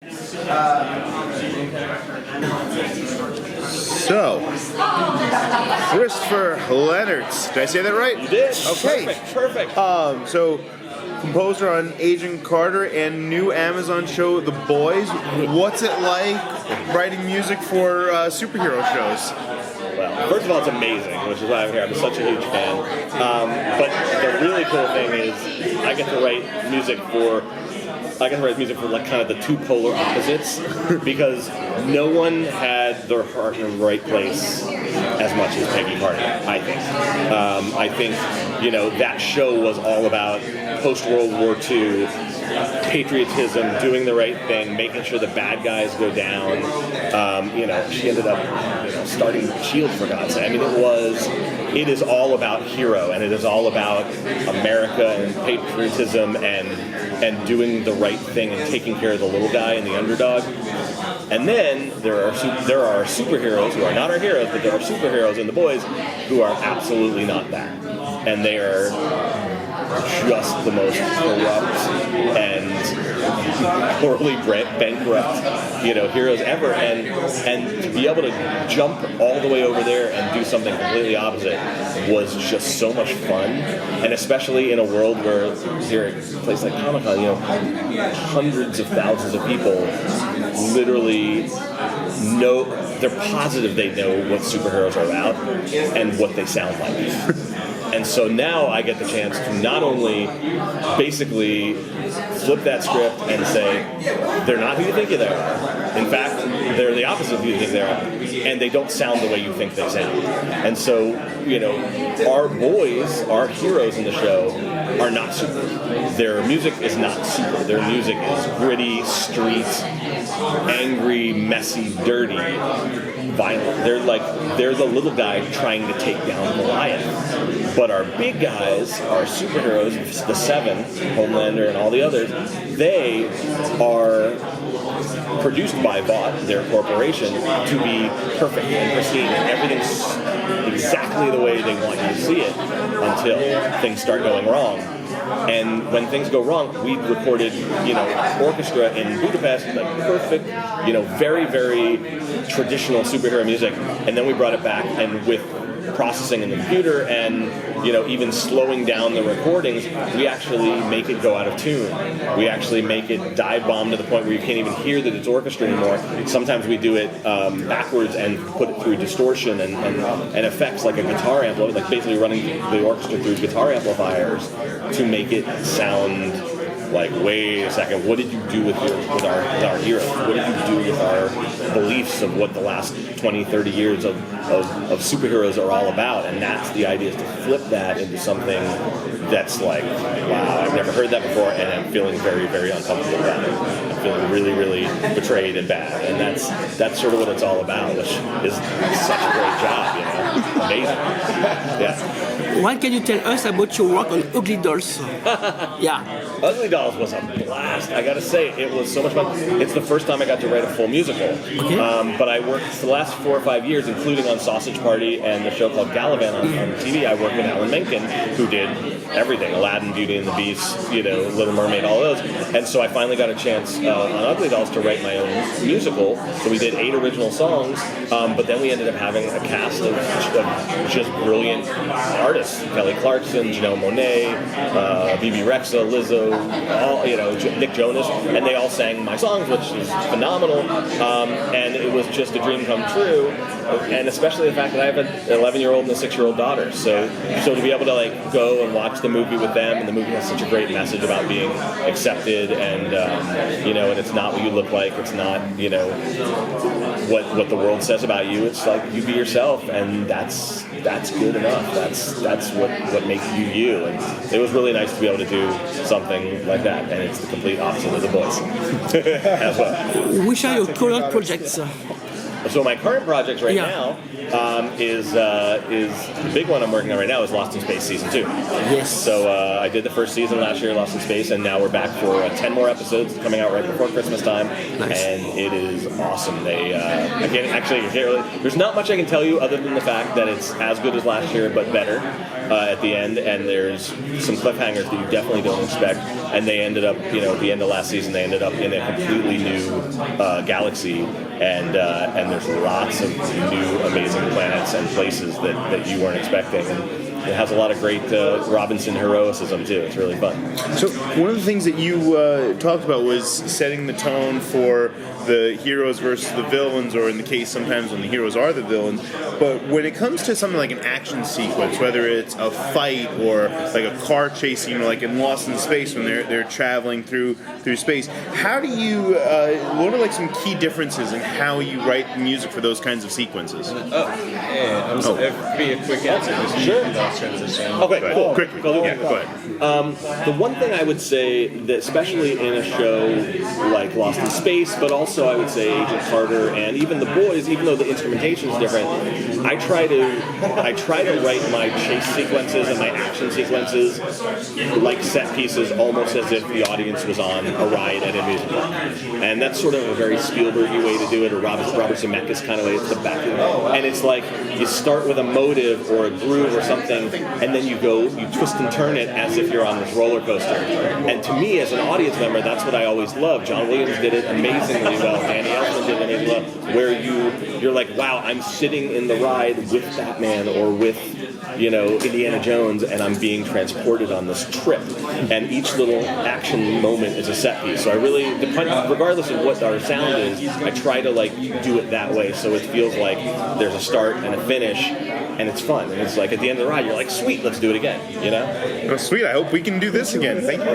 So, Christopher Lennertz. Did I say that right? You did. Okay. Perfect. So, composer on Agent Carter and new Amazon show The Boys. What's it like writing music for superhero shows? Well, first of all, it's amazing, which is why I'm here. I'm such a huge fan. But the really cool thing is I get to write music for like kind of the two polar opposites because no one had their heart in the right place as much as Peggy Carter, I think. I think, that show was all about post-World War II patriotism, doing the right thing, making sure the bad guys go down. She ended up starting S.H.I.E.L.D., for God's sake. I mean, it is all about hero, and it is all about America and patriotism and doing the right thing and taking care of the little guy and the underdog. And then there are superheroes who are not our heroes, but there are superheroes in The Boys who are absolutely not that. And they are just the most corrupt and morally bankrupt, heroes ever. And to be able to jump all the way over there and do something completely opposite was just so much fun. And especially in a world where here at a place like Comic-Con, hundreds of thousands of people literally know, they're positive they know what superheroes are about and what they sound like. And so now I get the chance to not only basically flip that script and say, they're not who you think they are. In fact, they're the opposite of who you think they are. And they don't sound the way you think they sound. And so, our boys, our heroes in the show, are not super. Their music is not super. Their music is gritty, street, angry, messy, dirty, violent. They're the little guy trying to take down Goliath. But our big guys, our superheroes, the Seven, Homelander and all the others, they are produced by Vought, their corporation, to be perfect and pristine, and everything's exactly the way they want you to see it until things start going wrong. And when things go wrong, we recorded, orchestra in Budapest, like perfect, very, very traditional superhero music, and then we brought it back, and with processing in the computer and even slowing down the recordings, we actually make it go out of tune. We actually make it dive bomb to the point where you can't even hear that it's orchestra anymore. Sometimes we do it backwards and put it through distortion and effects like a guitar amplifier, like basically running the orchestra through guitar amplifiers to make it sound like, wait a second, what did you do with our heroes? What did you do with our beliefs of what the last 20, 30 years of superheroes are all about? And that's the idea, is to flip that into something that's like, wow, I've never heard that before, and I'm feeling very, very uncomfortable about it. I'm feeling really, really betrayed and bad. And that's sort of what it's all about, which is such a great job, Amazing. Yeah. What can you tell us about your work on Ugly Dolls? Yeah. Ugly Dolls was a blast. I gotta say, it was so much fun. It's the first time I got to write a full musical. Okay. But I worked for the last 4 or 5 years, including on Sausage Party and the show called Galavant on TV. I worked with Menken, who did everything: Aladdin, Beauty and the Beast, Little Mermaid, all those. And so I finally got a chance on Ugly Dolls to write my own musical. So we did 8 original songs, but then we ended up having a cast of just brilliant artists: Kelly Clarkson, Janelle Monáe, BB Rexa, Lizzo, all Nick Jonas, and they all sang my songs, which is phenomenal. And it was just a dream come true. And especially the fact that I have an 11-year-old and a 6-year-old daughter. So to be able to go and watch the movie with them, and the movie has such a great message about being accepted, and and it's not what you look like, it's not what the world says about you. It's like, you be yourself, and that's good enough. That's what makes you you. And it was really nice to be able to do something like that, and it's the complete opposite of The Boys as well. Which are your current projects? So my current projects right now is the big one I'm working on right now is Lost in Space Season 2. Yes. So I did the first season last year, Lost in Space, and now we're back for 10 more episodes coming out right before Christmas time. Nice. And it is awesome. They there's not much I can tell you other than the fact that it's as good as last year, but better at the end. And there's some cliffhangers that you definitely don't expect. And they ended up, at the end of last season, they ended up in a completely new galaxy, and there's lots of new amazing planets and places that you weren't expecting. And it has a lot of great Robinson heroicism too. It's really fun. So one of the things that you talked about was setting the tone for the heroes versus the villains, or in the case sometimes when the heroes are the villains. But when it comes to something like an action sequence, whether it's a fight or like a car chase scene, like in Lost in Space when they're traveling through space, how do you? What are like some key differences in how you write music for those kinds of sequences? Be a quick answer. Sure. Transition. Okay, cool. Quickly, Go yeah, go ahead. The one thing I would say that, especially in a show like Lost in Space, but also I would say Agent Carter and even The Boys, even though the instrumentation is different, I try to write my chase sequences and my action sequences like set pieces, almost as if the audience was on a ride at an amusement park. And that's sort of a very Spielberg-y way to do it, or Robert Zemeckis kind of way. It's the back, and it's like you start with a motive or a groove or something, and then you twist and turn it as if you're on this roller coaster. And to me, as an audience member, that's what I always love. John Williams did it amazingly well. Danny Elfman did it amazingly well. Where you're like, wow, I'm sitting in the ride with Batman or with Indiana Jones, and I'm being transported on this trip. And each little action moment is a set piece. So I really, regardless of what our sound is, I try to do it that way, so it feels like there's a start and a finish, and it's fun. And it's like at the end of the ride, you're like, sweet, let's do it again. Oh, sweet. I hope we can do this again. Thank you.